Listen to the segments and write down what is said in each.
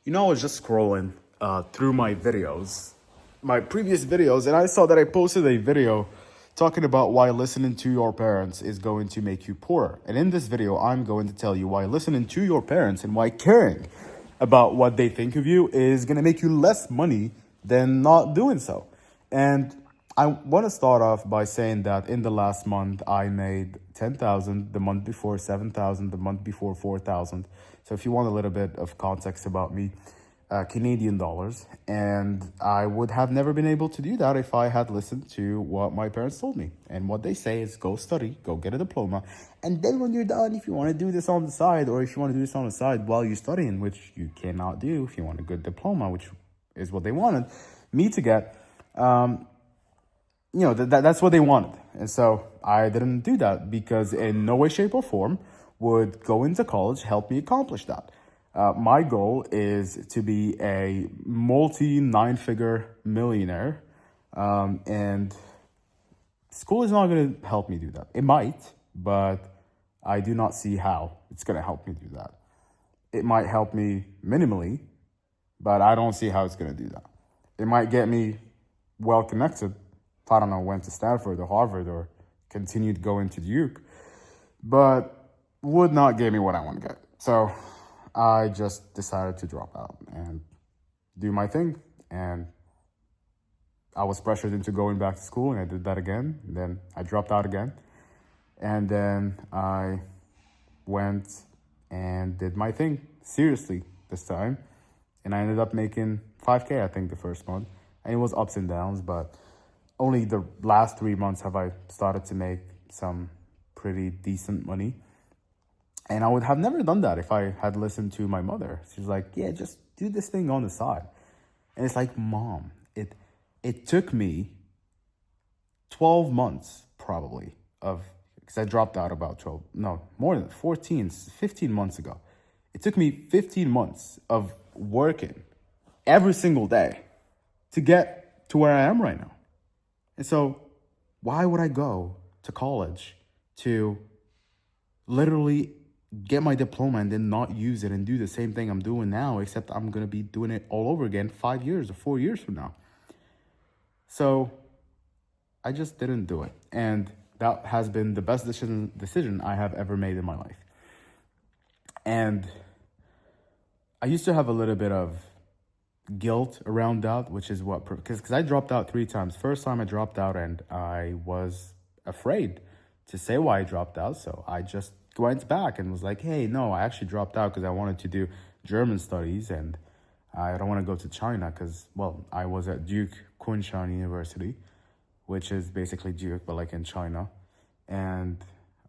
I was just scrolling through my videos, my previous videos, and I saw that I posted a video talking about why listening to your parents is going to make you poorer. And in this video, I'm going to tell you why listening to your parents and why caring about what they think of you is going to make you less money than not doing so. And I want to start off by saying that in the last month, I made 10,000, the month before 7,000, the month before 4,000. So if you want a little bit of context about me, Canadian dollars. And I would have never been able to do that if I had listened to what my parents told me. And what they say is go study, go get a diploma. And then when you're done, if you want to do this on the side, or if you want to do this on the side while you're studying, which you cannot do if you want a good diploma, which is what they wanted me to get, that's what they wanted. And so I didn't do that because in no way, shape, or form would going to college help me accomplish that. My goal is to be a multi-nine-figure millionaire, and school is not going to help me do that. It might, but I do not see how it's going to help me do that. It might help me minimally, but I don't see how it's going to do that. It might get me well-connected. I don't know, went to Stanford or Harvard or continued going to Duke, but would not give me what I want to get. So I just decided to drop out and do my thing. And I was pressured into going back to school, and I did that again. And then I dropped out again. And then I went and did my thing seriously this time. And I ended up making 5K, I think, the first month. And it was ups and downs, but only the last 3 months have I started to make some pretty decent money. And I would have never done that if I had listened to my mother. She's like, yeah, just do this thing on the side. And it's like, Mom, it took me 12 months probably because I dropped out about 15 months ago. It took me 15 months of working every single day to get to where I am right now. And so why would I go to college to literally get my diploma and then not use it and do the same thing I'm doing now, except I'm going to be doing it all over again 5 years or 4 years from now? So I just didn't do it. And that has been the best decision I have ever made in my life. And I used to have a little bit of guilt around that, which is what, because I dropped out 3 times. First time I dropped out and I was afraid to say why I dropped out. So I just went back and was like, hey, no, I actually dropped out because I wanted to do German studies and I don't want to go to China because, well, I was at Duke Kunshan University, which is basically Duke, but like in China. And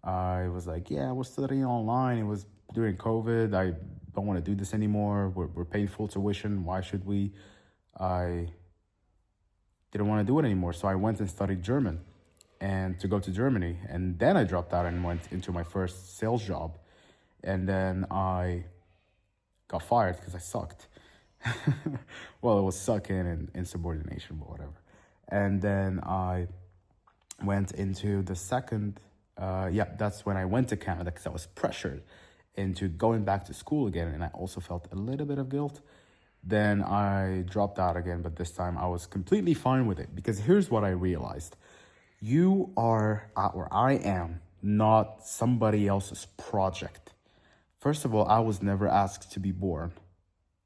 I was like, yeah, I was studying online. It was during COVID. I don't want to do this anymore. We're paying full tuition. Why should we? I didn't want to do it anymore. So I went and studied German and to go to Germany. And then I dropped out and went into my first sales job. And then I got fired because I sucked. Well, it was sucking and insubordination, but whatever. And then I went into the second, that's when I went to Canada because I was pressured into going back to school again. And I also felt a little bit of guilt. Then I dropped out again, but this time I was completely fine with it because here's what I realized. You are, or I am, not somebody else's project. First of all, I was never asked to be born.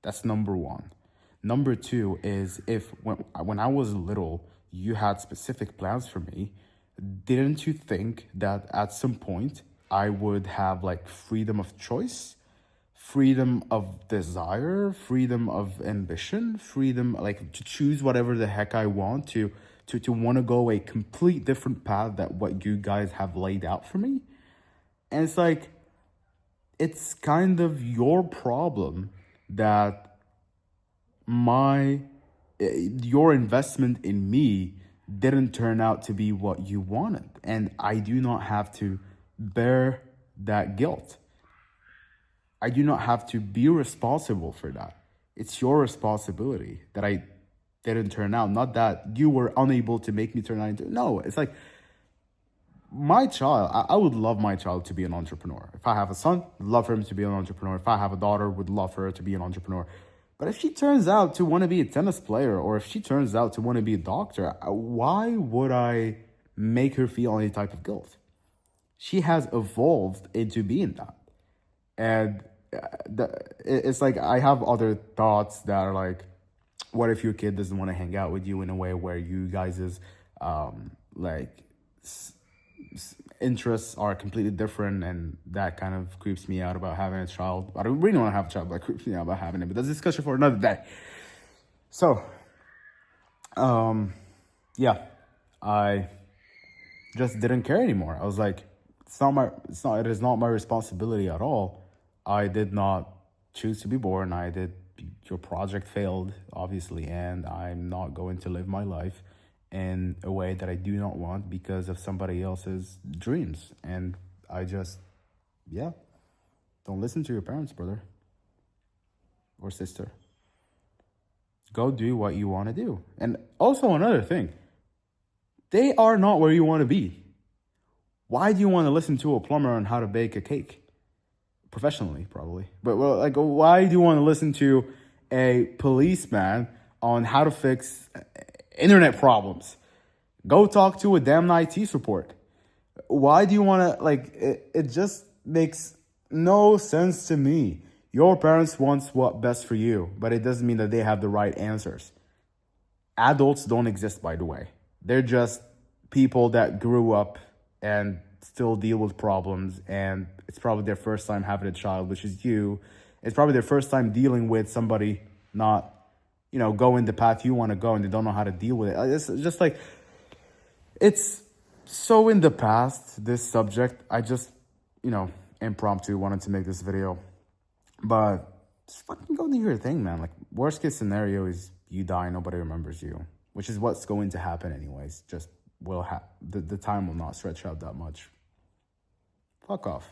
That's number one. Number two is when I was little, you had specific plans for me. Didn't you think that at some point I would have like freedom of choice, freedom of desire, freedom of ambition, freedom like to choose whatever the heck I want, to want to go a complete different path that what you guys have laid out for me? And it's like, it's kind of your problem that your investment in me didn't turn out to be what you wanted. And I do not have to bear that guilt. I do not have to be responsible for that. It's your responsibility that I didn't turn out, not that you were unable to make me turn out into. No, it's like my child, I would love my child to be an entrepreneur. If I have a son, I'd love for him to be an entrepreneur. If I have a daughter, would love for her to be an entrepreneur. But if she turns out to want to be a tennis player, or if she turns out to want to be a doctor, why would I make her feel any type of guilt? She has evolved into being that. And it's like I have other thoughts that are like, what if your kid doesn't want to hang out with you in a way where you guys' like interests are completely different, and that kind of creeps me out about having a child. I don't really want to have a child, but it creeps me out about having it. But that's a discussion for another day. So, yeah, I just didn't care anymore. I was like, it is not my responsibility at all. I did not choose to be born. Your project failed, obviously, and I'm not going to live my life in a way that I do not want because of somebody else's dreams. And I just, yeah, don't listen to your parents, brother or sister. Go do what you want to do. And also another thing, they are not where you want to be. Why do you want to listen to a plumber on how to bake a cake? Professionally, probably. But well, like, why do you want to listen to a policeman on how to fix internet problems? Go talk to a damn IT support. Why do you want to, like, it just makes no sense to me. Your parents want what's best for you, but it doesn't mean that they have the right answers. Adults don't exist, by the way. They're just people that grew up and still deal with problems, and it's probably their first time having a child, which is you. It's probably their first time dealing with somebody not, going the path you want to go, and they don't know how to deal with it. It's just like, it's so in the past, this subject. I just, impromptu wanted to make this video. But just fucking go do your thing, man. Like, worst case scenario is you die, nobody remembers you, which is what's going to happen anyways. Just the time will not stretch out that much. Fuck off.